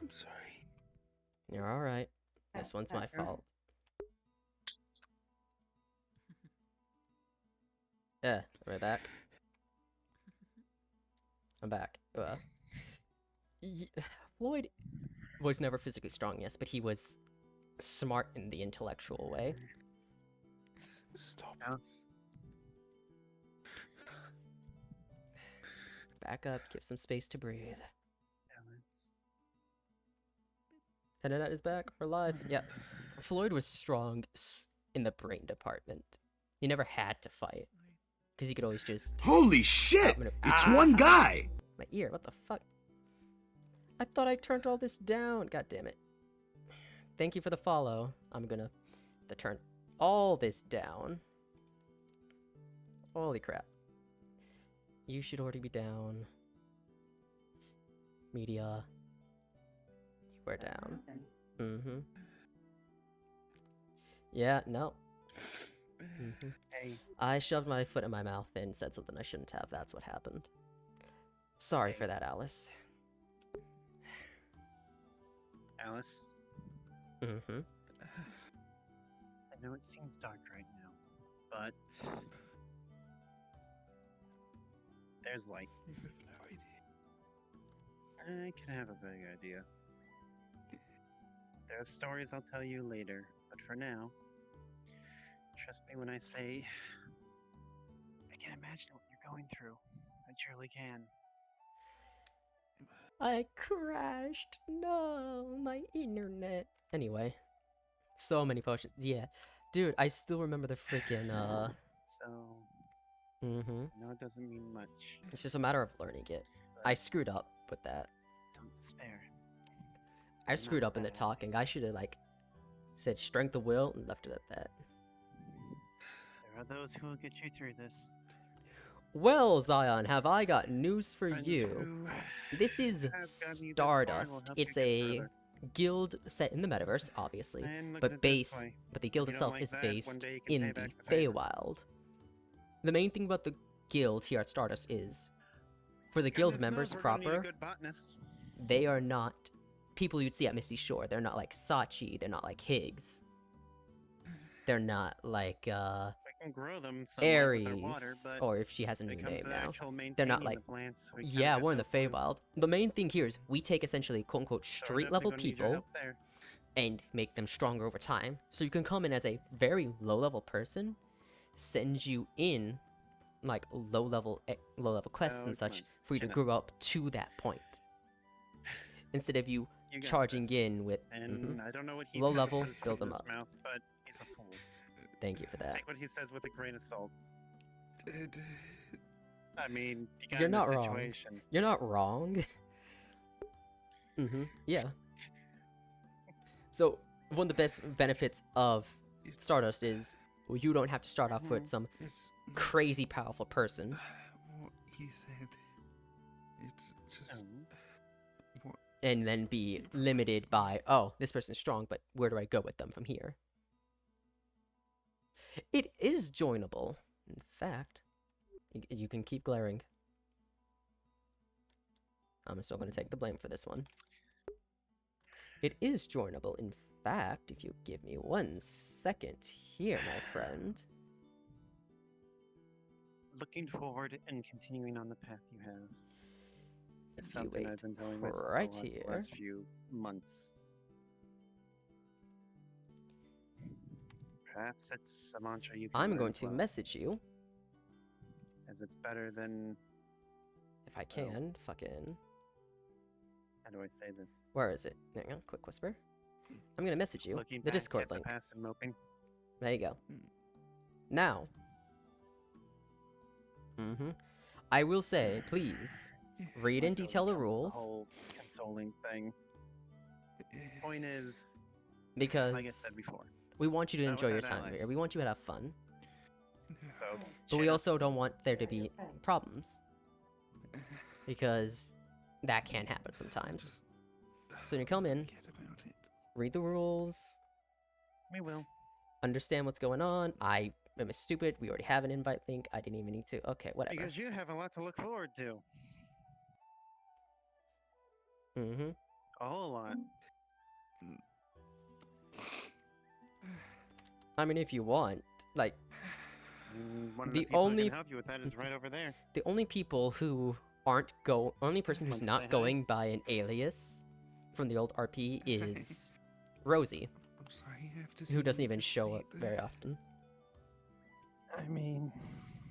I'm sorry. You're alright. This one's my fault. We're back. I'm back. Floyd was never physically strong, yes, but he was smart in the intellectual way. Stop. Alice. Back up, give some space to breathe. Alice. Internet is back. We're live. Yeah. Floyd was strong in the brain department. He never had to fight. Because he could always just... Holy shit! It's one guy! My ear, what the fuck? I thought I turned all this down. God damn it. Thank you for the follow. I'm gonna have to turn all this down. Holy crap. You should already be down. Media. You were down. Mm-hmm. Yeah, no. Mm-hmm. Hey. I shoved my foot in my mouth and said something I shouldn't have. That's what happened. Sorry for that, Alice. Alice. Mm-hmm. I know it seems dark right now, but there's light. I have no idea. I can have a vague idea. There are stories I'll tell you later, but for now, trust me when I say I can't imagine what you're going through. I truly can. I crashed. No, my internet. Anyway, so many potions. Yeah, dude, I still remember the freaking So, Mm-hmm. no, it doesn't mean much. It's just a matter of learning it. I screwed up with that. Don't despair. I screwed up in the talking. I should have like said strength of will and left it at that. There are those who will get you through this. Well, Zion, have I got news for Friends you? who This is have gotten you this far will Stardust. help you It's get a further. guild set in the metaverse, obviously, And look at but it this way. the guild If you itself don't like is that, one based day you can in pay the back the favor. Feywild. The main thing about the guild here at Stardust is, for the Goodness guild knows members we're gonna need a proper, good botanist. they are not people you'd see at Misty Shore. They're not like Sachi. They're not like Higgs. They're not like We can grow them somewhat Aries, with our water, but or if she has a when new it comes name to now. actual They're not maintaining like, the plants, we kinda yeah, got we're in no the clue. Feywild. The main thing here is we take essentially quote unquote So we're street level definitely gonna need your people help there. and make them stronger over time. So you can come in as a very low level person, send you in like low level quests Oh, and come such on, for you to chin up. grow up to that point. Instead of you You got charging this. in with And I don't know what he low said level, with his build foot in them his up. mouth, but he's a fool. Thank you for that. Take what he says with a grain of salt. Dad, I mean, you got You're in a not wrong. situation. You're not wrong. Yeah. So one of the best benefits of it's, Stardust is you don't have to start off with some it's not crazy powerful person. what he said. It's just Oh. what And then be limited by, oh, this person's strong, but where do I go with them from here? It is joinable. In fact, you can keep glaring. I'm still going to take the blame for this one. It is joinable. In fact, if you give me 1 second here, my friend. Looking forward and continuing on the path you have. It's If you something wait I've been telling myself right a lot here. the last few months. Perhaps it's a mantra you can I'm learn going as to well, message you, as it's better than, if I can, fucking... how do I say this? Where is it? Hang on, quick whisper. I'm going to message you, Looking the back Discord at the link. past and moping. There you go. Mm. Now. I will say, please, read in Like, detail the comes rules, The whole consoling thing. Point is, because like I said before, we want you to not enjoy your without time here. allies. We want you to have fun. so. But we chin up. also don't want there to be problems. Because that can happen sometimes. So when you come in, Forget about it. read the rules, We will. understand what's going on. I am stupid. We already have an invite link. I didn't even need to. Okay, whatever. Because you have a lot to look forward to. A whole lot. I mean, if you want, like, One of The the people who only- can help you with that is right over there. the only people who only person who's Want to not say hi? going by an alias from the old RP is Rosie, I'm sorry, I have to see who doesn't you even show up state very that. often. I mean,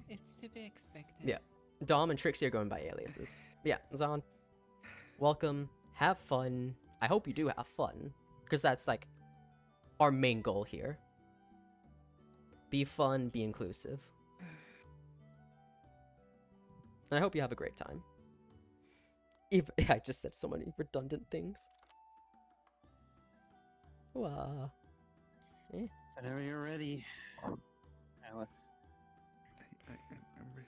It's to be expected. Yeah. Dom and Trixie are going by aliases. Yeah, Zahn, welcome. Have fun. I hope you do have fun, because that's like our main goal here. Be fun, be inclusive. And I hope you have a great time. I just said so many redundant things. Wow. whenever you're ready, Alice. I'm ready.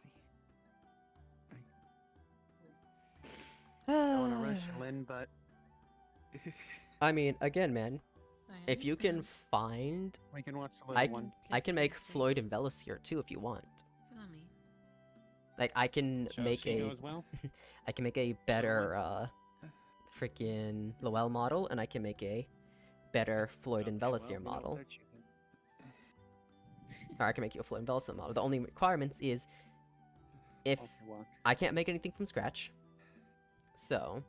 I want to rush Lynn, but I mean, again, man, I if you can understand. find, we can watch the I little one. I can make Please stay. Floyd and Velocir too if you want. Follow me. Like I can So make she a goes well. I can make a better freaking Lowell model, and I can make a better Floyd and Okay, well, Velocir we know what model. they're choosing. Or I can make you a Floyd and Velocir model. The only requirements is if Walk your walk. I can't make anything from scratch. So,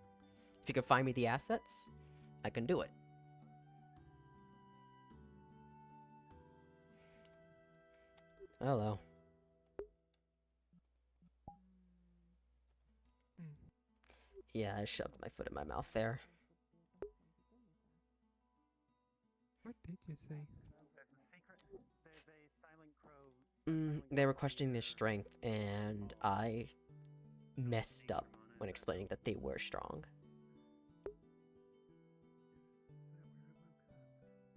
if you can find me the assets, I can do it. Hello. Yeah, I shoved my foot in my mouth there. What did you say? There's a silent crow. They were questioning their strength, and I messed up when explaining that they were strong.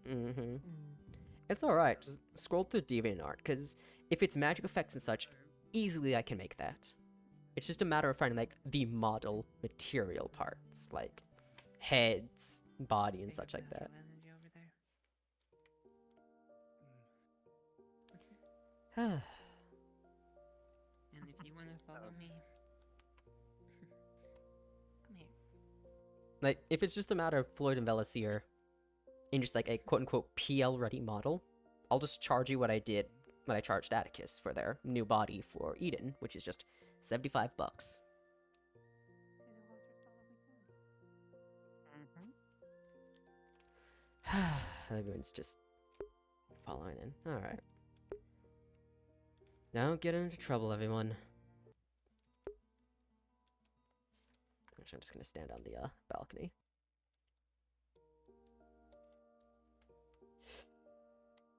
Mm-hmm. It's alright, just scroll through DeviantArt, because if it's magic effects and such, easily I can make that. It's just a matter of finding, like, the model material parts, like heads, body, and such like that. And if you want to follow me, come here. Like, if it's just a matter of Floyd and Velocir, in just like a quote-unquote PL-ready model, I'll just charge you what I did when I charged Atticus for their new body for Eden, which is just $75. Everyone's just following in. Alright. Don't get into trouble, everyone. Actually, I'm just gonna stand on the balcony.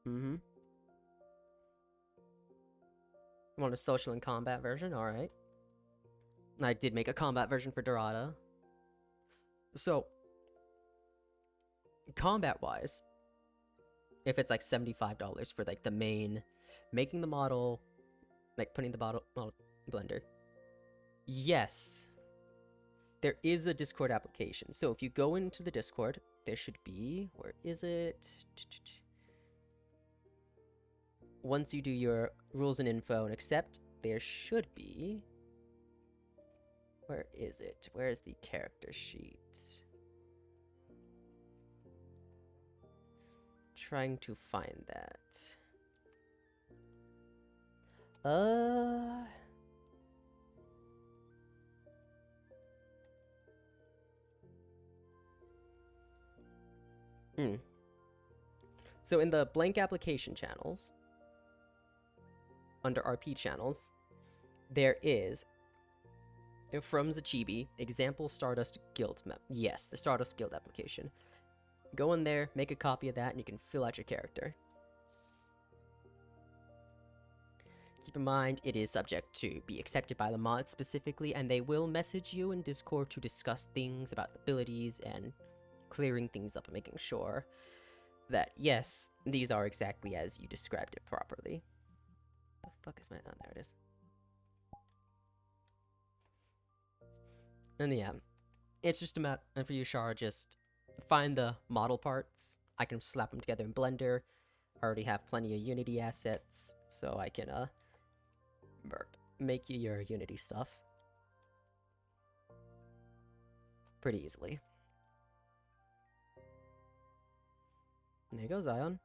Mm-hmm. You want a social and combat version? Alright. I did make a combat version for Dorada. So, combat-wise, if it's like $75 for like the main, making the model, like putting the model blender. Yes. There is a Discord application. So if you go into the Discord, there should be, where is it? Once you do your rules and info and accept, there should be, where is it? Where is the character sheet? Trying to find that. So in the blank application channels, under RP channels, there is, from Zachibi, example Stardust Guild map. Yes, the Stardust Guild application. Go in there, make a copy of that, and you can fill out your character. Keep in mind, it is subject to be accepted by the mod specifically, and they will message you in Discord to discuss things about abilities and clearing things up and making sure that, yes, these are exactly as you described it properly. The fuck is my... Oh, there it is. And yeah, it's just a matter for you, Shara, just find the model parts. I can slap them together in Blender. I already have plenty of Unity assets, so I can, make you your Unity stuff pretty easily. There you go, Zion.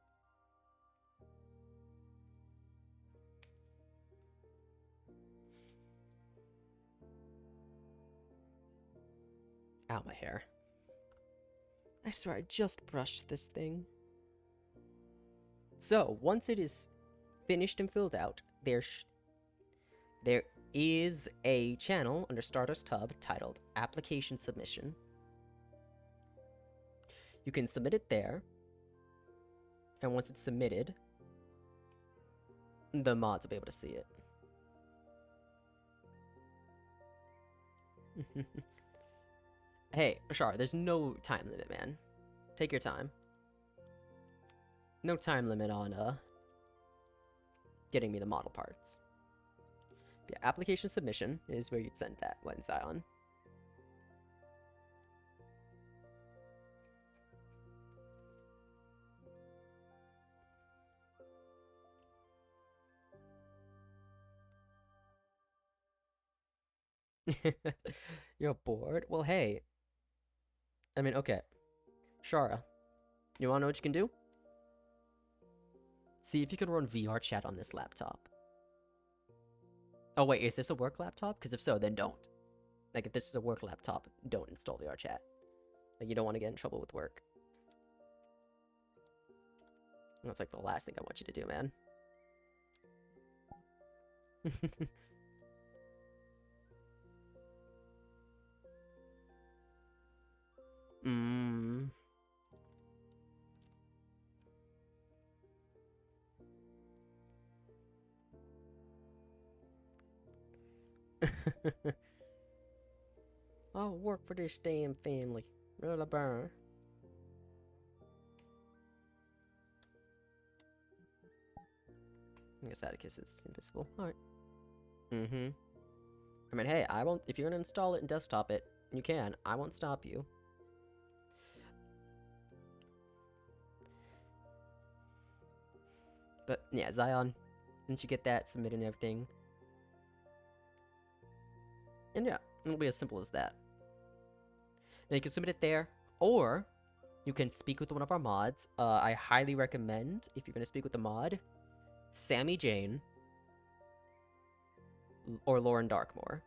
Ow, my hair. I swear, I just brushed this thing. So, once it is finished and filled out, there is a channel under Stardust Hub titled Application Submission. You can submit it there, and once it's submitted, the mods will be able to see it. Hey, Shar, there's no time limit, man. Take your time. No time limit on, getting me the model parts. Yeah, application submission is where you'd send that one, Zion. You're bored? Well, hey. I mean, okay. Shara, you wanna know what you can do? See if you can run VR chat on this laptop. Oh wait, is this a work laptop? Because if so, then don't. Like, if this is a work laptop, don't install VR chat. Like, you don't want to get in trouble with work. That's like the last thing I want you to do, man. Mmm. I'll work for this damn family. Really burn. I guess Atticus is invisible. Alright. Mm-hmm. I mean, hey, I won't... If you're gonna install it and desktop it, you can. I won't stop you. But, yeah, Zion, once you get that submitted and everything... And yeah, it'll be as simple as that. Now you can submit it there, or you can speak with one of our mods. I highly recommend, if you're gonna speak with the mod, Sammy Jane or Lauren Darkmoor.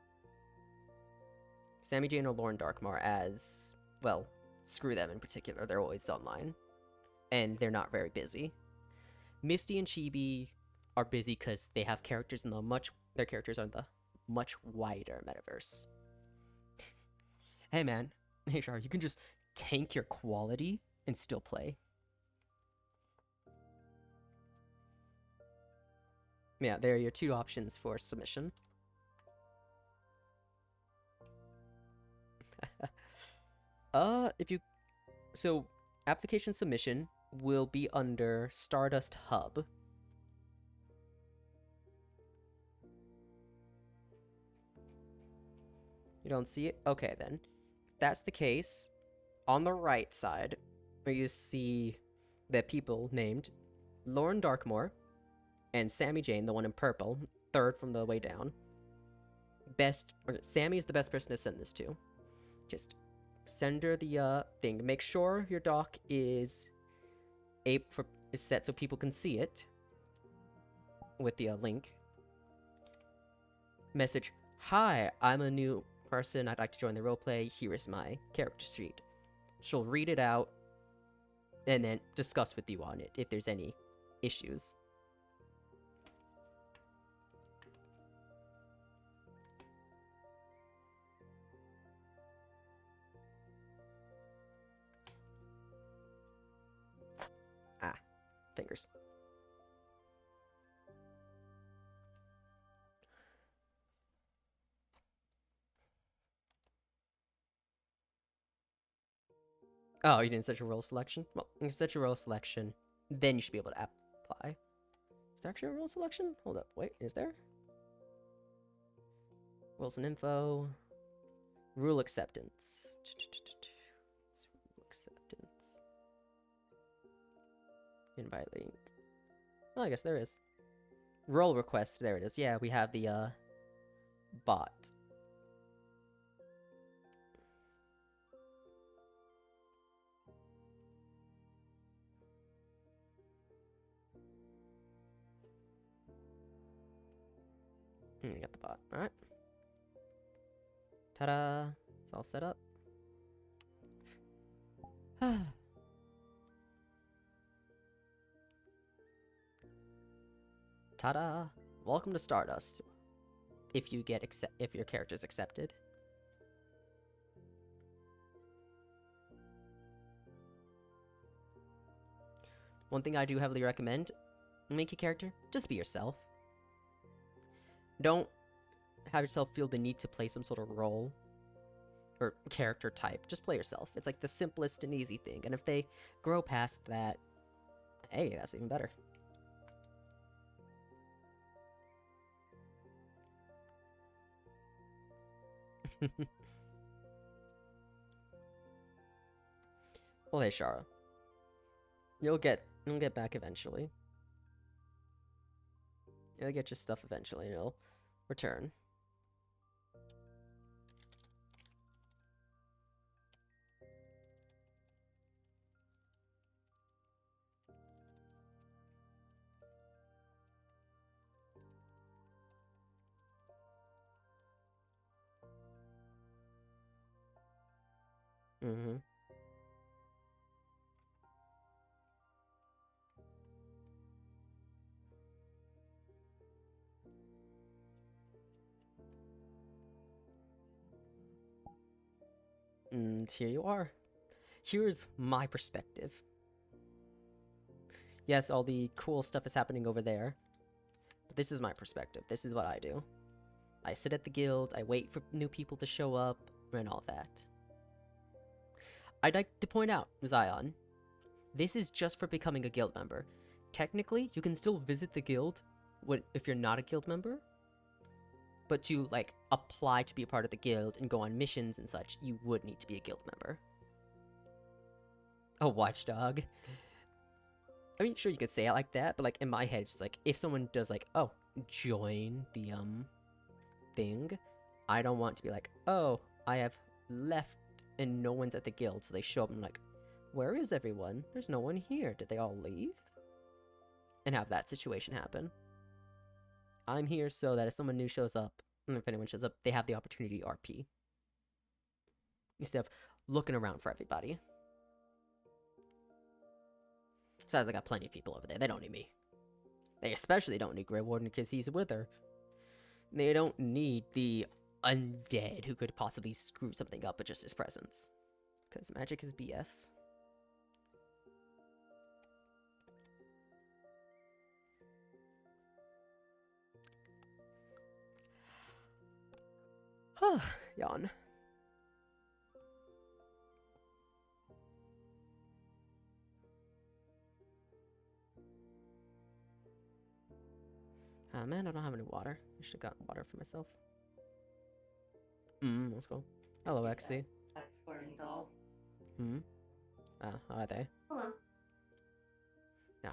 Sammy Jane or Lauren Darkmoor as, well, screw them in particular. They're always online. And they're not very busy. Misty and Chibi are busy because they have characters in their characters are in the much wider metaverse. Hey man, hey Char, you can just tank your quality and still play. Yeah, there are your two options for submission. So application submission will be under Stardust Hub. You don't see it? Okay, then. If that's the case, on the right side, where you see the people named Lauren Darkmoor and Sammy Jane, the one in purple, third from the way down. Sammy is the best person to send this to. Just send her the thing. Make sure your doc is set so people can see it with the link. Message, hi, I'm a new person, I'd like to join the roleplay, here is my character sheet. She'll read it out, and then discuss with you on it, if there's any issues. Ah, fingers. Oh, you didn't set your role selection? Well, you can set your role selection, then you should be able to apply. Is there actually a role selection? Hold up, wait, is there? Roles and info. Rule acceptance. Rule acceptance. Invite link. Oh, I guess there is. Role request, there it is. Yeah, we have the, bot. You got the bot. Alright. Ta-da! It's all set up. Ta-da! Welcome to Stardust. If you get if your character's accepted. One thing I do heavily recommend, make your character, just be yourself. Don't have yourself feel the need to play some sort of role or character type. Just play yourself. It's like the simplest and easy thing. And if they grow past that, hey, that's even better. Well, hey, Shara. You'll get back eventually. You'll get your stuff eventually, and you'll return. Mm-hmm. And here you are. Here's my perspective. Yes, all the cool stuff is happening over there. But this is my perspective. This is what I do. I sit at the guild, I wait for new people to show up, and all that. I'd like to point out, Zion, this is just for becoming a guild member. Technically, you can still visit the guild if you're not a guild member. But to, like, apply to be a part of the guild and go on missions and such, you would need to be a guild member. A watchdog. I mean, sure, you could say it like that, but, like, in my head, it's like, if someone does, like, oh, join the, thing, I don't want to be like, oh, I have left and no one's at the guild, so they show up and I'm like, where is everyone? There's no one here. Did they all leave? And have that situation happen. I'm here so that if someone new shows up, and if anyone shows up, they have the opportunity to RP. Instead of looking around for everybody. Besides, I got plenty of people over there. They don't need me. They especially don't need Greywarden because he's with her. They don't need the undead who could possibly screw something up with just his presence. Because magic is BS. Yawn. Ah, man, I don't have any water. I should have gotten water for myself. Let's go. Hello, XC. How are they? Hello. Yeah.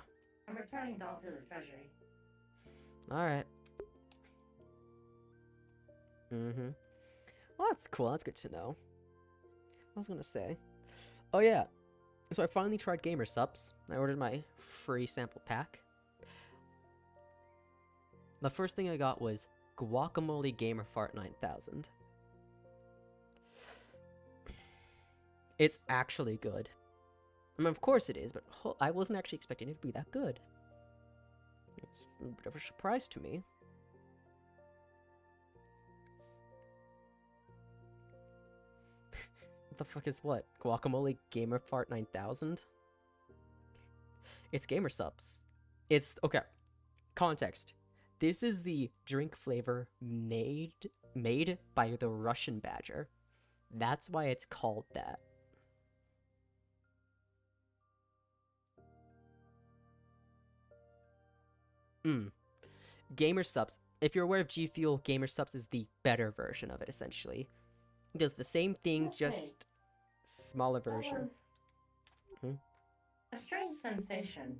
I'm returning doll to the treasury. Alright. Well, that's cool. That's good to know. I was gonna say. Oh, yeah. So I finally tried Gamer Subs. I ordered my free sample pack. The first thing I got was Guacamole Gamer Fart 9000. It's actually good. I mean, of course it is, but I wasn't actually expecting it to be that good. It's a bit of a surprise to me. What the fuck is what? Guacamole Gamer Fart 9000? It's Gamer Subs. It's... okay. Context. This is the drink flavor made by the Russian Badger. That's why it's called that. Gamer Subs. If you're aware of G Fuel, Gamer Subs is the better version of it, essentially. It does the same thing, just smaller version. A strange sensation.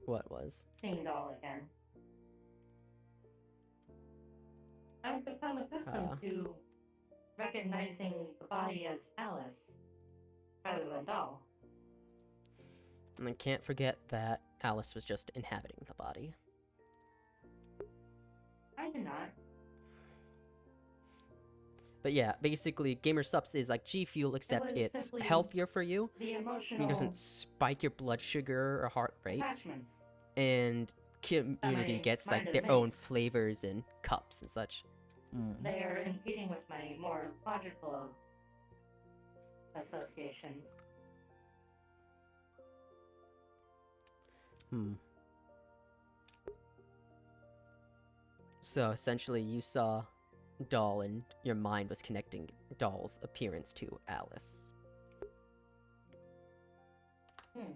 What was? Seeing doll again. I've become accustomed to recognizing the body as Alice rather than doll. And I can't forget that Alice was just inhabiting the body. I not. But yeah, basically, Gamer Subs is like G Fuel, except was it's simply healthier for you. The It emotional doesn't spike your blood sugar or heart rate. attachments. And community my gets mind like is their made. own flavors and cups and such. Mm. They are impeding with my more logical associations. Hmm. So essentially, you saw Doll, and your mind was connecting Doll's appearance to Alice. Hmm.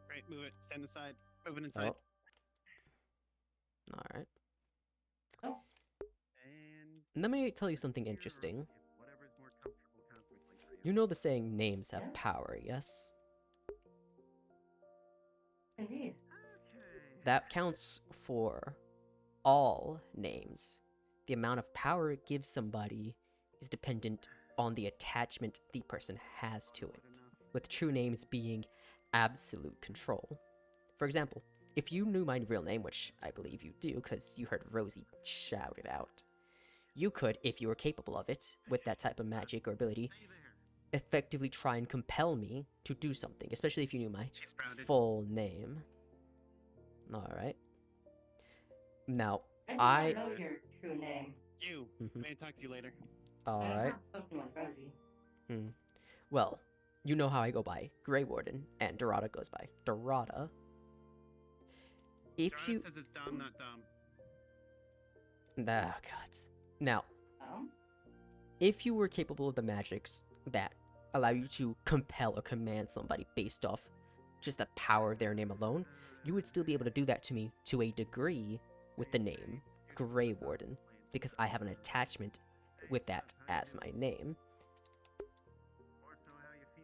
Great, move it. Stand aside. Move it inside. Oh. Alright. Oh. And Let me tell you something here, interesting. if whatever's more comfortable cosmically for you. You know the saying, names have Yes? power, yes? Indeed. That counts for all names. The amount of power it gives somebody is dependent on the attachment the person has to it, with true names being absolute control. For example, if you knew my real name, which I believe you do because you heard Rosie shout it out, you could, if you were capable of it, with that type of magic or ability, effectively try and compel me to do something, especially if you knew my She sprouted. full name. Alright. Now, I do not know your true name. You. Mhm. May I talk to you later? I have Alright. not spoken with Rosie. Well, you know how I go by Greywarden, and Dorada goes by Dorada. If Dara you... says it's dumb, not dumb. Ah, God. Now, Oh? if you were capable of the magics that allow you to compel or command somebody based off just the power of their name alone, you would still be able to do that to me to a degree with the name Greywarden, because I have an attachment with that as my name.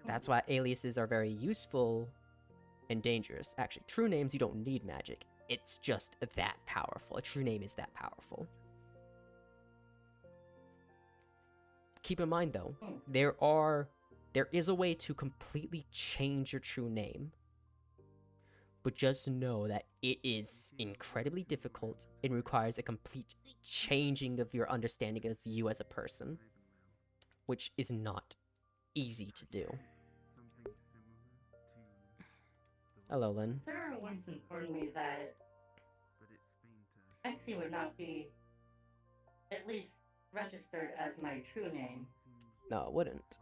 That's why aliases are very useful and dangerous. Actually, true names, you don't need magic. It's just that powerful. A true name is that powerful. Keep in mind, though, there is a way to completely change your true name. But just know that it is incredibly difficult and requires a complete changing of your understanding of you as a person, which is not easy to do. Hello, Lynn. Sarah once informed me that Exie would not be, at least, registered as my true name. No, it wouldn't.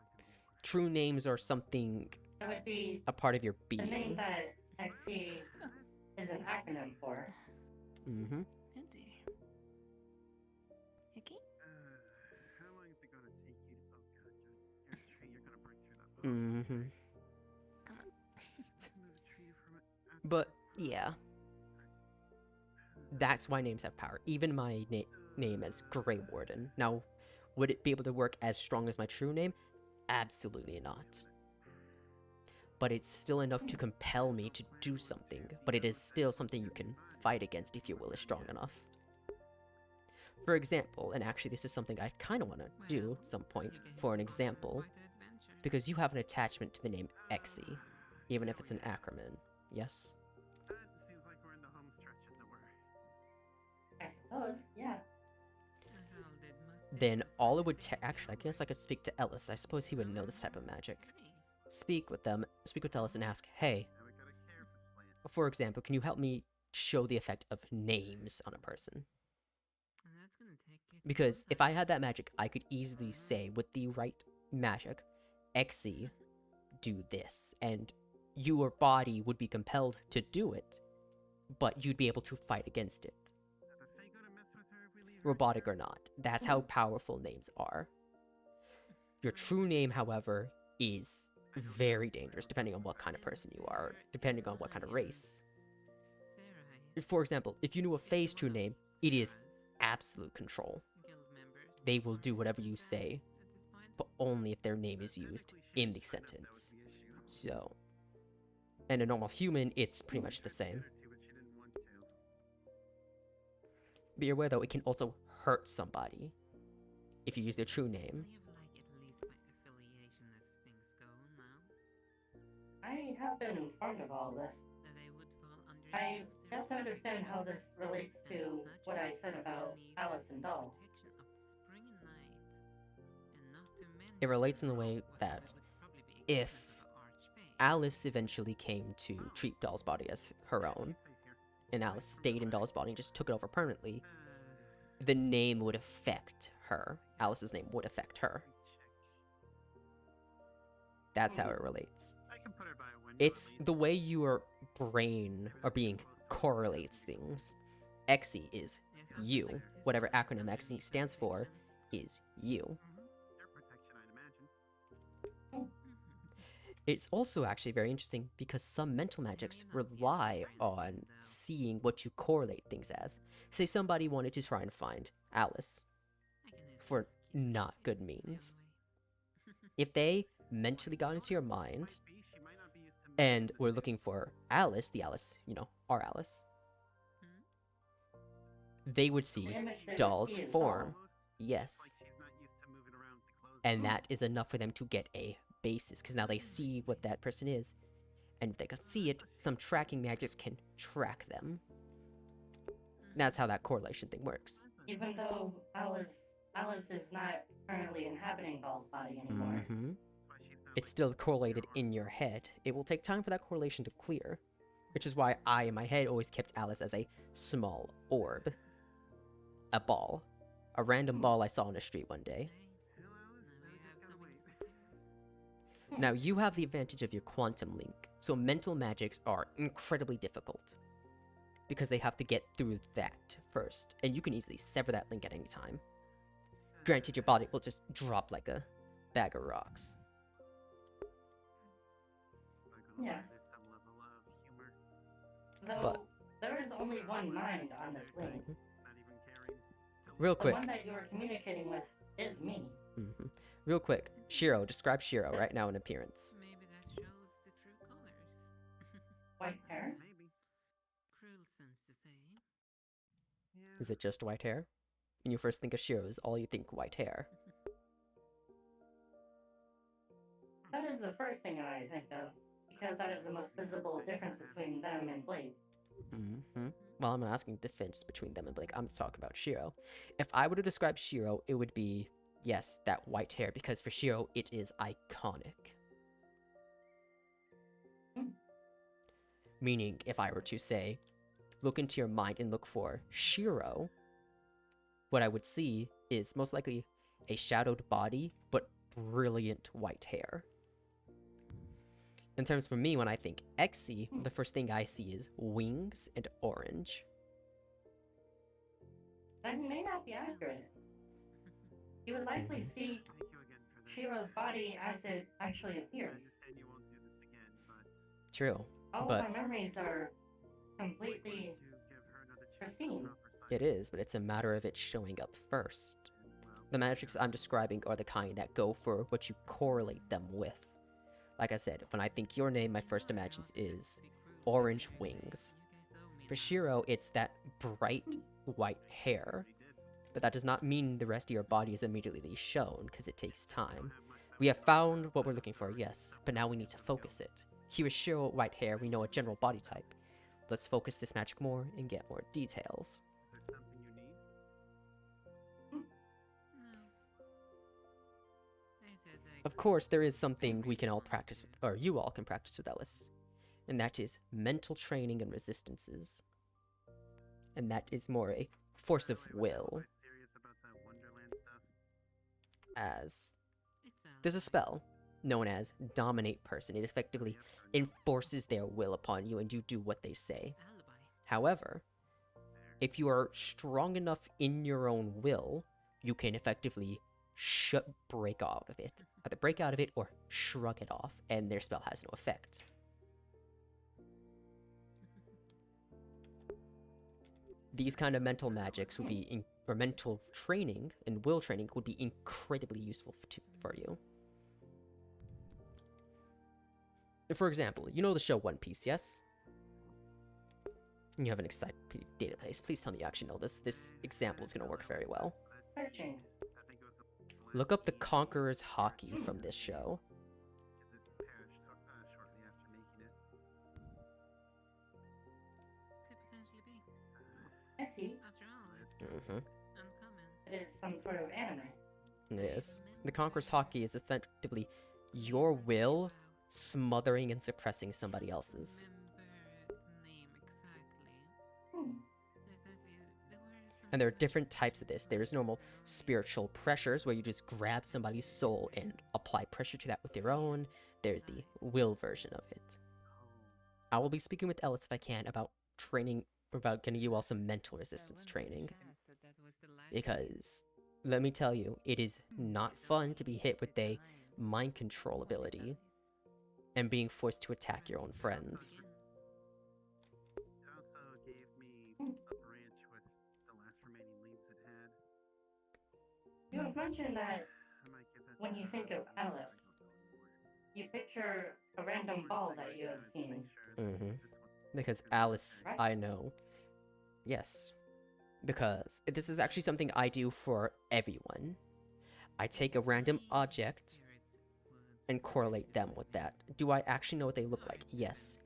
True names are something, It would be a part of your the name being. that Exie is an acronym for. Mm-hmm. Oh dear. Okay. How long is it gonna take you to... Oh god, you're a tree, you're gonna break through that. Mm-hmm. Come on. Move the tree from it. But, yeah. That's why names have power. Even my name as Greywarden. Now, would it be able to work as strong as my true name? Absolutely not. But it's still enough to compel me to do something. But it is still something you can fight against if your will is strong enough. For example, and actually this is something I kind of want to do at some point for an example, because you have an attachment to the name Exie, even if it's an acronym, yes? Seems like we're in the home stretch, as it were. I suppose, yeah. Then all it would actually, I guess I could speak to Ellis. I suppose he would know this type of magic. Speak with Ellis and ask, hey, for example, can you help me show the effect of names on a person? Because if I had that magic, I could easily say, with the right magic, Exie, do this, and your body would be compelled to do it, but you'd be able to fight against it. Robotic or not. That's how powerful names are. Your true name, however, is very dangerous, depending on what kind of person you are, depending on what kind of race. For example, if you knew a Fae's true name, it is absolute control. They will do whatever you say, but only if their name is used in the sentence. So, and a normal human, it's pretty much the same. Be aware though, it can also hurt somebody if you use their true name. I have been informed of all this. I have to understand how this relates to what I said about Alice and Doll. It relates in the way that if Alice eventually came to treat Doll's body as her own, and Alice stayed in Doll's body and just took it over permanently, the name would affect her. Alice's name would affect her. That's how it relates. I can put her by a window. It's the way your brain or being correlates things. XE is you. Whatever acronym XE stands for is you. Air protection, I'd imagine. It's also actually very interesting because some mental magics rely on seeing what you correlate things as. Say somebody wanted to try and find Alice for not good means. If they mentally got into your mind She might not be used to and were looking for Alice, the Alice, our Alice, they would see The image they would Doll's see is form. Doll. Yes. like she's not used to moving around with the clothes. And that is enough for them to get a basis, because now they see what that person is. And if they can see it, some tracking magics can track them. That's how that correlation thing works. Even though Alice is not currently inhabiting Doll's body anymore. Mm-hmm. But she's not It's still correlated in your head. It will take time for that correlation to clear, which is why I, in my head, always kept Alice as a small orb. A ball. A random ball I saw on the street one day. Now, you have the advantage of your quantum link, so mental magics are incredibly difficult. Because they have to get through that first, and you can easily sever that link at any time. Granted, your body will just drop like a bag of rocks. Yes. Some level of humor, Though But- there is only one mind on this link. Mhm. not even caring. Real The quick. one that you are communicating with is me. Real quick. Shiro, describe Shiro right now in appearance. Maybe that shows the true colors. White hair? Maybe. Cruel sense to say. Yeah. Is it just white hair? When you first think of Shiro, is all you think white hair? That is the first thing I think of, because that is the most visible difference between them and Blade. Well, I'm not asking difference between them and Blake. I'm talking about Shiro. If I were to describe Shiro, it would be, yes, that white hair, because for Shiro, it is iconic. Meaning, if I were to say, look into your mind and look for Shiro, what I would see is most likely a shadowed body, but brilliant white hair. In terms for me, when I think Exy, the first thing I see is wings and orange. That may not be accurate. You would likely see Thank you again for this. Shiro's body as it actually I appears. understand you won't do this again, but True. All But- my memories are completely to give her another chance pristine. to offer It is, but it's a matter of it showing up first. The magics I'm describing are the kind that go for what you correlate them with. Like I said, when I think your name, my first imagines is orange wings. For Shiro, it's that bright white hair. But that does not mean the rest of your body is immediately shown, because it takes time. We have found what we're looking for, yes, but now we need to focus it. Here is Shiro white hair, we know a general body type. Let's focus this magic more and get more details. Is there something you need? Of course, there is something we can all practice with, or you all can practice with Ellis. And that is mental training and resistances. And that is more a force of will, Quite serious about that Wonderland stuff. as there's a spell known as Dominate Person. It effectively enforces their will upon you and you do what they say. However, if you are strong enough in your own will, you can effectively break out of it. Either break out of it or shrug it off, and their spell has no effect. These kind of mental magics would be, or mental training and will training would be incredibly useful for you. For example, you know the show One Piece, yes? You have an encyclopedia database. Please tell me you actually know this. This example is going to work very well. Searching. I think it was Look up the Conqueror's Hockey from this show. because it perished shortly after making it. some sort of anime. It is. The Conqueror's Hockey is effectively your will smothering and suppressing somebody else's. Remember the name exactly. Hmm. There were And there are some different types of this. There's normal spiritual pressures where you just grab somebody's soul and apply pressure to that with your own. There's the will version of it. I will be speaking with Ellis if I can about training, about getting you all some mental resistance training. Because, let me tell you, it is not fun to be hit with a mind control ability and being forced to attack your own friends. It also gave me a branch with the last remaining leaves it had. You have mentioned that I might give that when to you think her, of but Alice, I don't know anymore. you picture a random ball that you have seen. Because Alice, Right. I know. Yes. Because this is actually something I do for everyone. I take a random object and correlate them with that. Do I actually know what they look like? Yes.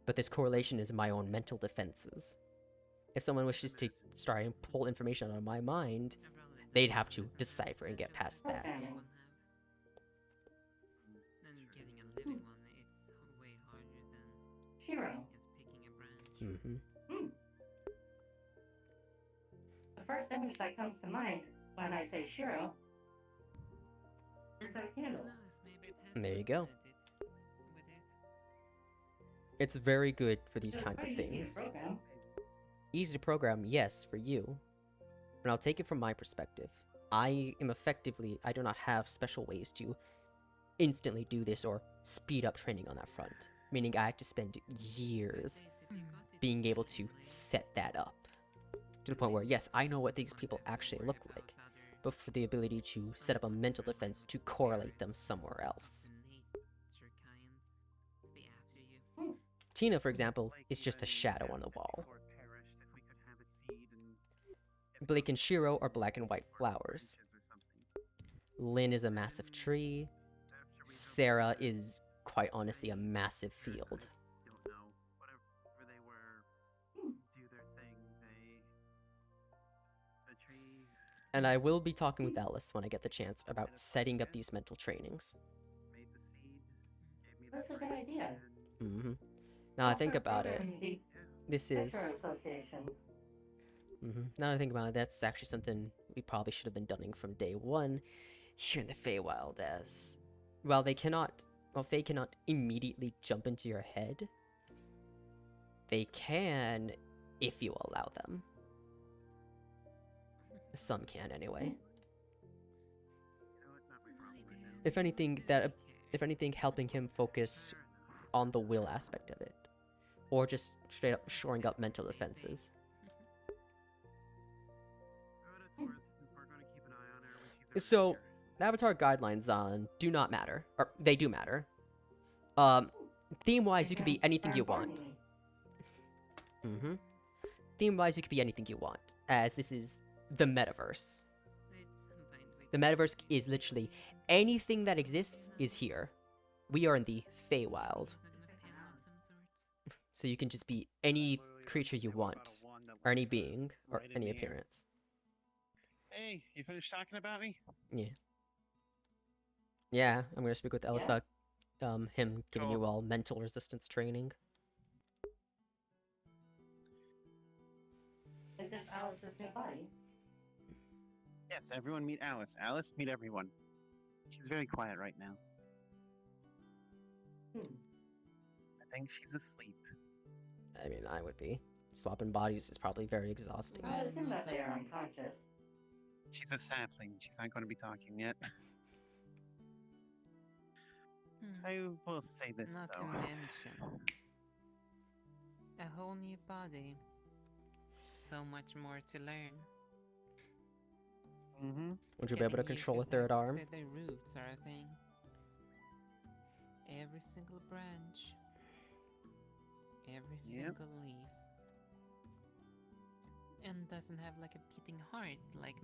But this correlation is my own mental defenses. If someone wishes to try and pull information out of my mind, they'd have to decipher and get past that. Okay. And getting a living one, it's way harder than Shiro. just picking a branch. Mm-hmm. Hmm. The first image that comes to mind when I say Shiro is a Who candle. knows, maybe it has There you something go. that it's with it. It's very good for these It's kinds of pretty easy to things. program. Easy to program, yes, for you. But I'll take it from my perspective. I am effectively, I do not have special ways to instantly do this or speed up training on that front. Meaning I have to spend years being able to set that up. To the point where, yes, I know what these people actually look like, but for the ability to set up a mental defense to correlate them somewhere else. Tina, for example, is just a shadow on the wall. Blake and Shiro are black and white flowers. Lynn is a massive tree. Sarah is, quite honestly, a massive field. And I will be talking with Alice when I get the chance about setting up these mental trainings. That's a good idea. Mm-hmm. Now I think about it, These this is... picture associations. Now that I think about it, that's actually something we probably should have been doing from day one here in the Feywild, as... While Fae cannot immediately jump into your head, they can if you allow them. Some can, anyway. If anything, helping him focus on the will aspect of it. Or just straight up shoring up mental defenses. So, the Avatar guidelines on do not matter. Or, they do matter. Theme-wise, you can be anything you want. Theme-wise, you can be anything you want, as this is the metaverse. The metaverse is literally anything that exists is here. We are in the Feywild. So you can just be any creature you want, or any being, or any appearance. Hey, you finished talking about me? Yeah, I'm gonna speak with Ellis Yeah. about him giving you all mental resistance training. Is this Alice's new body? Yes, everyone meet Alice. Alice, meet everyone. She's very quiet right now. I think she's asleep. I mean, I would be. Swapping bodies is probably very exhausting. I assume that they are unconscious. She's a sapling. She's not going to be talking yet. I will say this, Not though. to mention a whole new body. So much more to learn. Would you be able to control a third arm? The roots are a thing. Every single branch. Every single leaf. And doesn't have like a beating heart like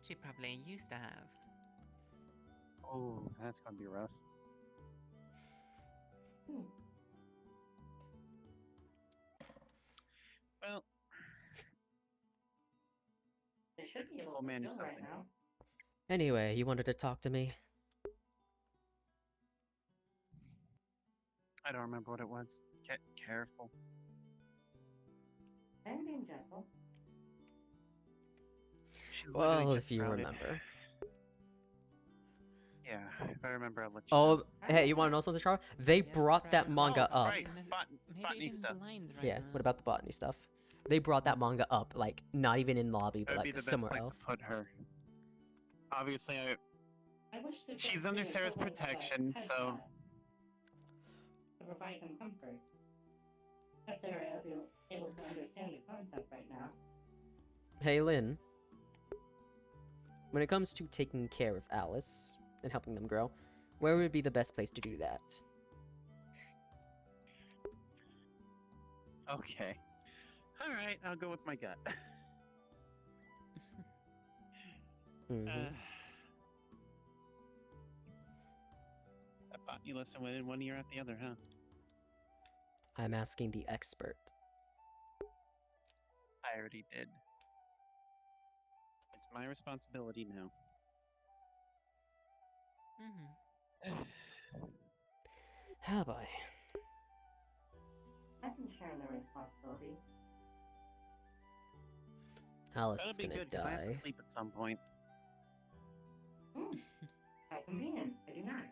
she probably used to have. Oh, that's gonna be rough. Well, They should be able We'll to manage chill right something. now. Anyway, you wanted to talk to me? I don't remember what it was. Get careful. I'm being gentle. She's literally Well, just if you about it. remember. Yeah, if I remember, I'll let you know. Oh, hey, you want to know something, Char? They Yes, brought that perhaps manga Oh, up. right. Maybe botany even stuff. blind right Yeah, now. what about the botany stuff? They brought that manga up, like, not even in lobby, That but would be like the best somewhere place else. to put her. Obviously, I wish to she's get under the Sarah's equivalent of a protection, pet so cat to provide him comfort. If they're able to understand the concept right now. Hey, Lynn. When it comes to taking care of Alice and helping them grow, where would be the best place to do that? okay. All right, I'll go with my gut. Mhm. That botany lesson went in one ear out the other, huh? I'm asking the expert. I already did. It's my responsibility now. Oh boy. I can share the responsibility. Alice That'll is be gonna good because I have die. to sleep at some point. How convenient. I do not.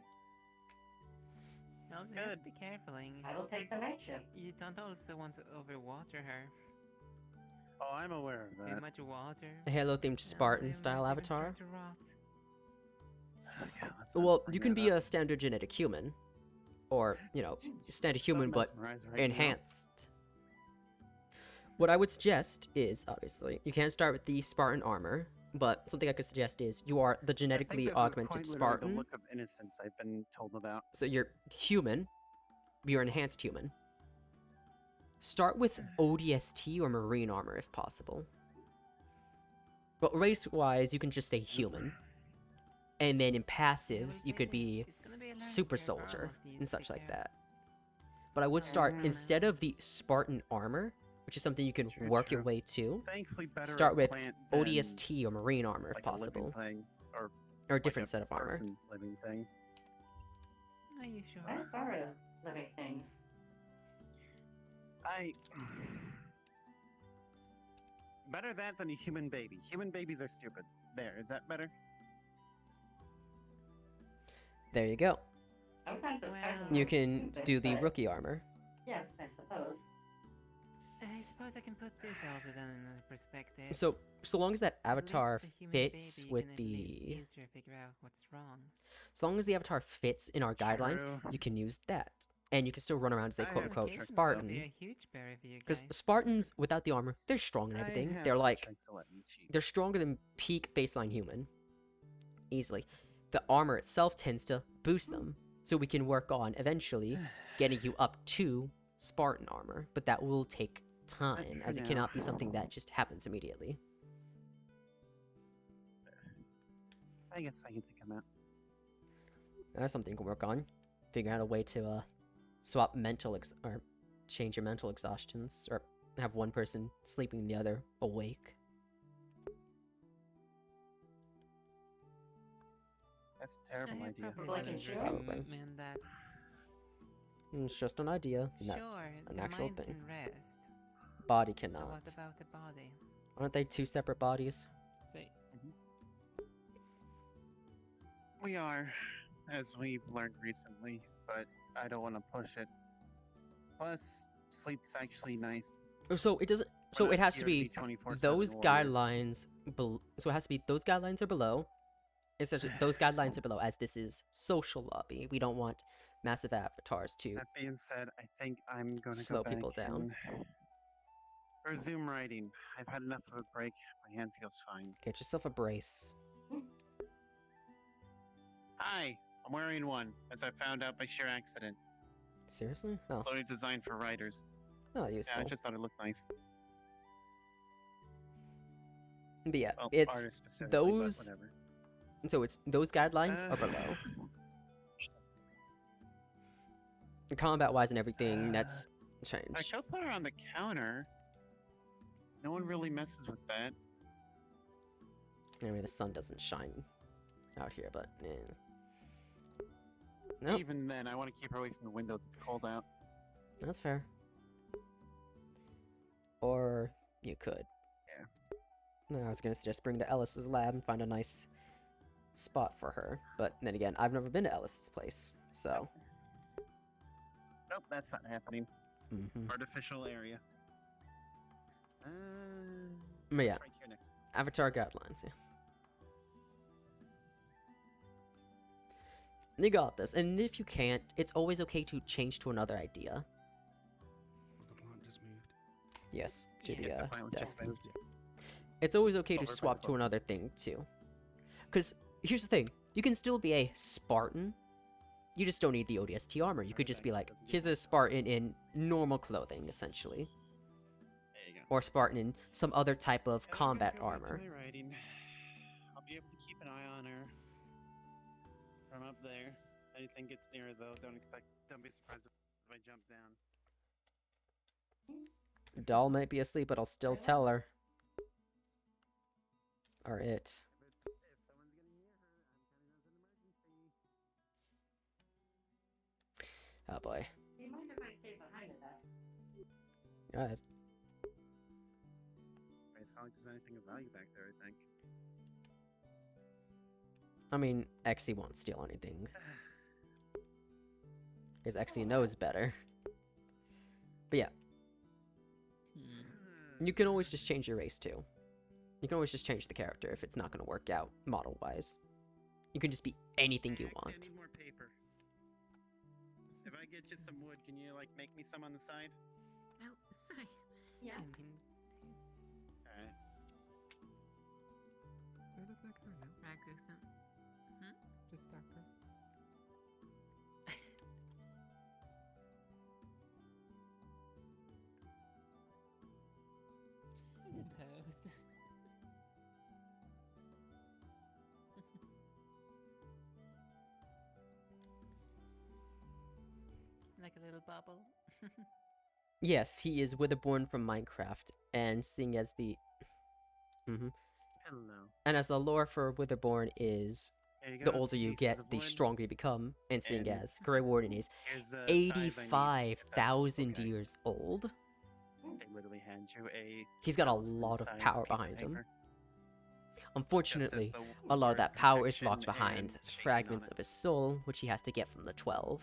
Also, just Good. be careful. I will take the night shift. You don't also want to overwater her. Oh, I'm aware of Too that. much water. A Halo-themed Spartan style might even avatar. start to rot. Okay, let's not Well, bring you can that be up. a standard genetic human, or you know, standard So human but mesmerized right now. enhanced. What I would suggest is, obviously, you can't start with the Spartan armor, but something I could suggest is you are the I think genetically this is augmented quite literally Spartan. the look of innocence I've been told about. So you're human, you're enhanced human. Start with ODST or marine armor if possible. But race-wise, you can just say human. And then in Yeah, passives, well, you could it's- be it's gonna be a learning super curve for all soldier of you and to such take like care of. that. But I would Yes, start, ma'am. instead of the Spartan armor, which is something you can True, work your true. way to, Thankfully, better start at with plant than ODST or marine armor if like a living possible. thing, or Or a like different a set of armor. person living thing. Are you sure? What are living things? Better that than a human baby. Human babies are stupid. There, is that better? There you go. Sometimes it's Well, kind of You more can stupid, do the but rookie armor. Yes, I suppose. I suppose I can put this also then in another perspective. So long as that At least avatar with a human fits baby, you with can at the... least easier figure out what's wrong. So long as the avatar fits in our guidelines, True. you can use that. And you can still run around and say I have quote-unquote tricks, though. Spartan. Be a huge bear for you Because guys. Spartans, without the armor, they're strong and I everything. have They're some like... tricks to let me cheat. They're stronger than peak baseline human. Easily. The armor itself tends to boost them. So we can work on, eventually, getting you up to Spartan armor. But that will take time, for as it now. cannot be something that just happens immediately. I guess I get to come out. That's something you can work on. Figure out a way to swap or change your mental exhaustions, or have one person sleeping and the other awake. That's a terrible I idea. probably Like in wouldn't Sure. Probably. recommend that. It's just an idea. Not Sure, an the actual mind thing. can rest. Body But cannot. what about the body? Aren't they two separate bodies? Say, We are, as we've learned recently, but I don't want to push it. Plus, sleep's actually nice. So it doesn't. We're So not it has to here be 24/7 those warriors. guidelines. So it has to be those guidelines are below. Essentially, those guidelines are below, as this is social lobby. We don't want massive avatars to. That being said, I think I'm going to Slow go back people down. and resume writing. I've had enough of a break. My hand feels fine. Get yourself a brace. Hi, I'm wearing one, as I found out by sheer accident. Seriously? Oh, Totally designed for writers. oh, Yeah, useful. I just thought it looked nice. But yeah, Well, it's artist specifically, but those. whatever. So it's those guidelines are Uh, below. Combat-wise and everything, that's I changed. could put her on the counter. No one really messes with that. I mean, the sun doesn't shine out here, but nope, Even then, I want to keep her away from the windows. It's cold out. that's fair. Or you could. Yeah. No, I was gonna suggest bring her to Ellis's lab and find a nice spot for her. But then again, I've never been to Ellis's place, so. Nope, that's not happening. Mm-hmm. Artificial area. But yeah, Right here next. Avatar guidelines. Yeah. You got this, and if you can't, it's always okay to change to another idea. Was the plant just moved? Yes, to Yes, the the plant was desk. just moved. It's always okay to Over by swap the to book. another thing too. Because here's the thing, you can still be a Spartan. You just don't need the ODST armor. You could just be like, here's a Spartan in normal clothing, essentially. There you go. Or Spartan in some other type of And I'm gonna combat go back to armor. my writing. I'll be able to keep an eye on her from up there. Anything gets near her, though, don't be surprised if I jump down. Doll might be asleep, but I'll still tell her. Or it. If someone's gonna hear her, I'm counting as an emergency. Oh boy. Do you mind if I stay behind the desk? Go ahead. It's not like there's anything of value back there, I think. I mean, Exy won't steal anything. Because Exy knows better. But yeah, you can always just change your race too. You can always just change the character if it's not going to work out model-wise. You can just be anything you Hey, actually, want. I need more paper. If I get you some wood, can you, like, make me some on the side? Oh, sorry. Yeah. I mean, Alright. Where does that go now? Ragusa. Just darker. I suppose. Like a little bubble. Yes, he is Witherborn from Minecraft, and seeing as the... Hello. And as the lore for Witherborn is, There you the go, older you pieces get, of the wood. stronger you become, and seeing And as Greywarden is Here's the size I need. 85,000 okay. years old, They literally hand you a he's got a talisman lot of sized power piece of behind him. paper, just as Unfortunately, the a lot of word that power is protection locked behind and the shaking on fragments it. of his soul, which he has to get from the 12.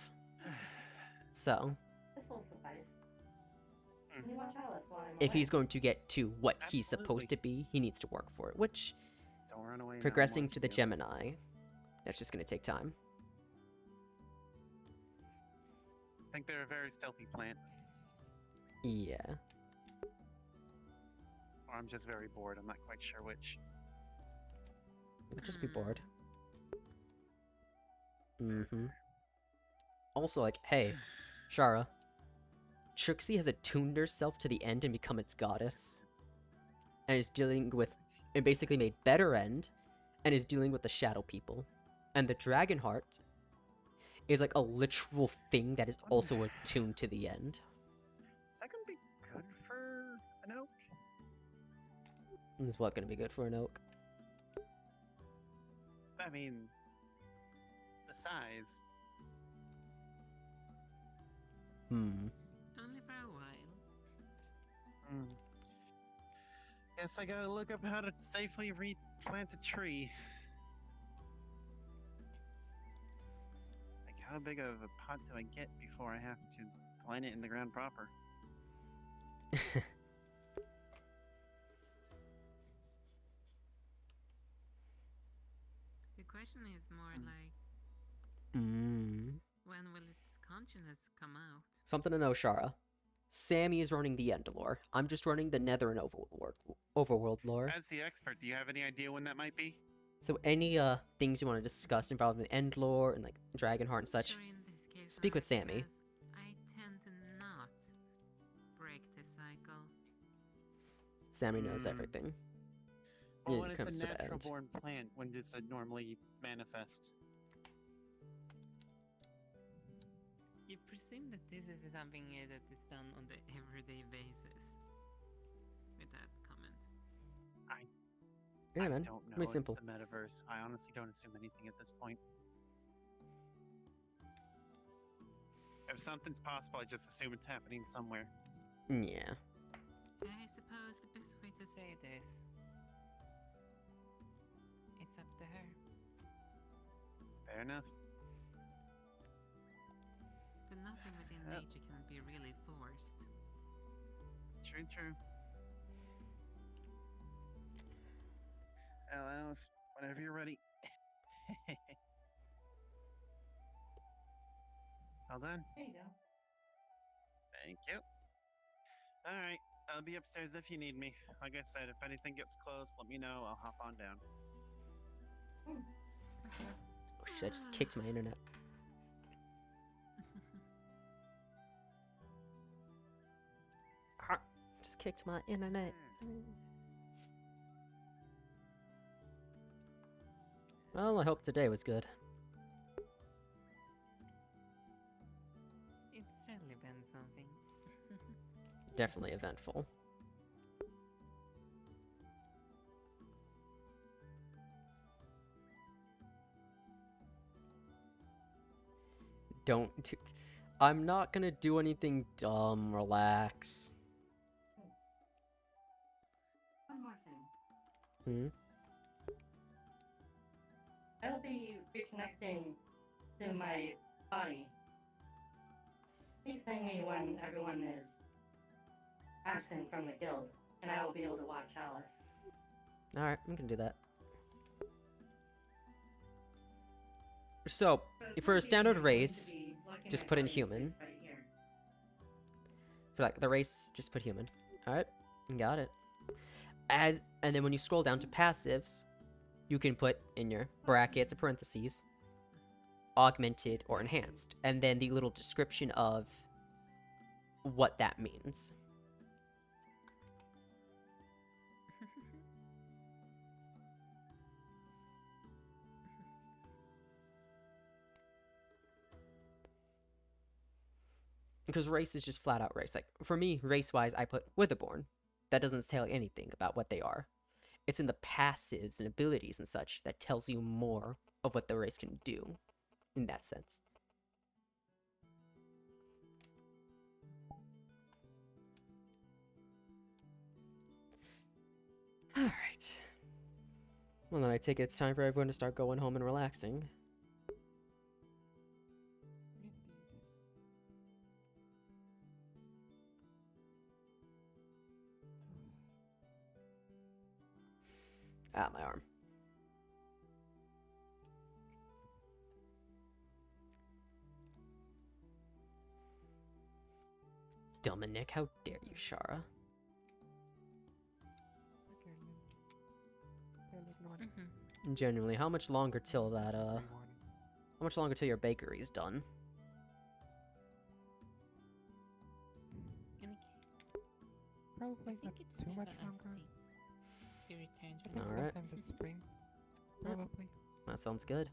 So, This will suffice. Mm. Can you watch Alice while I'm if away? he's going to get to what he's supposed Absolutely. to be, he needs to work for it, which, Don't run away. now, I'm progressing to the watching you. Gemini, that's just going to take time. I think they're a very stealthy plant, Yeah. or I'm just very bored. I'm not quite sure which. You'll just be bored. Also, like, hey, Shara, Trixie has attuned herself to the end and become its goddess. And is dealing with, and basically made better end, and is dealing with the shadow people. And the dragon heart is like a literal thing that is also attuned to the end. Is that gonna be good for an oak? Is what gonna be good for an oak? I mean, the size. Only for a while. Guess I gotta look up how to safely replant a tree. Like, how big of a pot do I get before I have to plant it in the ground proper? The question is more like, when will its consciousness come out? Something to know, Shara. Sammy is running the end lore. I'm just running the Nether and Overworld lore. As the expert, do you have any idea when that might be? So any things you want to discuss involving the end lore and like Dragonheart and such, Sure, in this case speak with not, Sammy. because I tend to not break the cycle. Sammy knows Hmm. everything. Well, Yeah, when it it's comes a to the natural end. born plant, when does it normally manifest? You presume that this is something that is done on the everyday basis. With that comment. Yeah, I man. don't know. Really It's simple. the metaverse. I honestly don't assume anything at this point. If something's possible, I just assume it's happening somewhere. Yeah. I suppose the best way to say this. It's up to her. Fair enough. But nothing within Yep. nature can be really forced. True, true. Well, Alice, whenever you're ready. Well done. There you go. Thank you. Alright, I'll be upstairs if you need me. Like I said, if anything gets close, let me know. I'll hop on down. Oh shit, I just kicked my internet. Ah, just kicked my internet. Well, I hope today was good. It's certainly been something. Definitely eventful. Don't do... I'm not gonna do anything dumb. Relax. One more thing. I'll be reconnecting to my body. Please ping me when everyone is absent from the guild, and I will be able to watch Alice. Alright, I'm gonna do that. So, for a standard race, just put in human. For like the race, just put human. Alright, got it. And then when you scroll down to passives, you can put in your brackets or parentheses, augmented or enhanced, and then the little description of what that means. Because race is just flat out race. Like, for me, race-wise, I put Witherborn. That doesn't tell anything about what they are. It's in the passives and abilities and such that tells you more of what the race can do, in that sense. Alright. Well, then I take it it's time for everyone to start going home and relaxing. Ah, my arm. Dominic, how dare you, Shara? Okay, they'll ignore it. Genuinely, how much longer till that, Greywarden. how much longer till your bakery's done? In Probably I not think it's too much never us longer. to return I from think Alright. sometime this spring. Yep. Probably. That sounds good.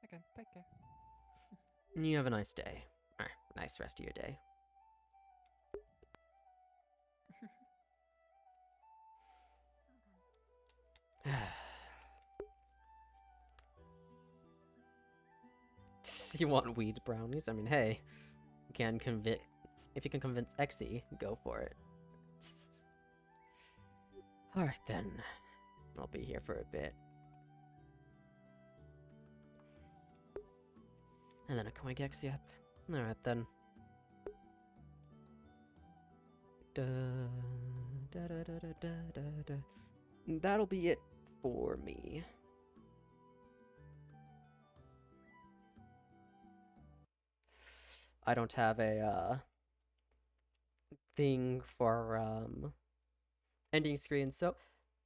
Okay, take care. You have a nice day. Or, nice rest of your day. You want weed brownies? I mean, hey, you can convince. If you can convince Exy, go for it. Alright then. I'll be here for a bit. And then I can wake Exy up. Alright then. Da, da, da, da, da, da, da. That'll be it for me. I don't have a thing for ending screen, so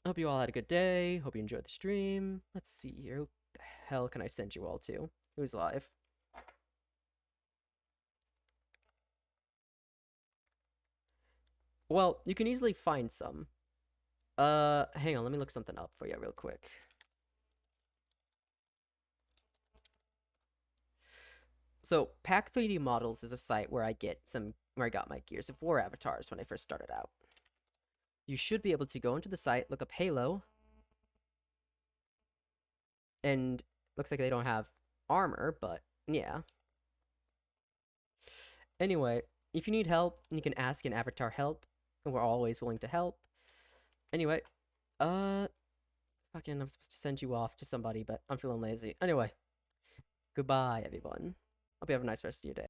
I hope you all had a good day. Hope you enjoyed the stream. Let's see here. Who the hell can I send you all to? Who's live? Well, you can easily find some. Hang on, let me look something up for you real quick. So Pack 3D Models is a site where I got my Gears of War avatars when I first started out. You should be able to go into the site, look up Halo, and looks like they don't have armor, but yeah. Anyway, if you need help, you can ask an avatar help, and we're always willing to help. Anyway, fucking, I'm supposed to send you off to somebody, but I'm feeling lazy. Anyway, goodbye, everyone. Hope you have a nice rest of your day.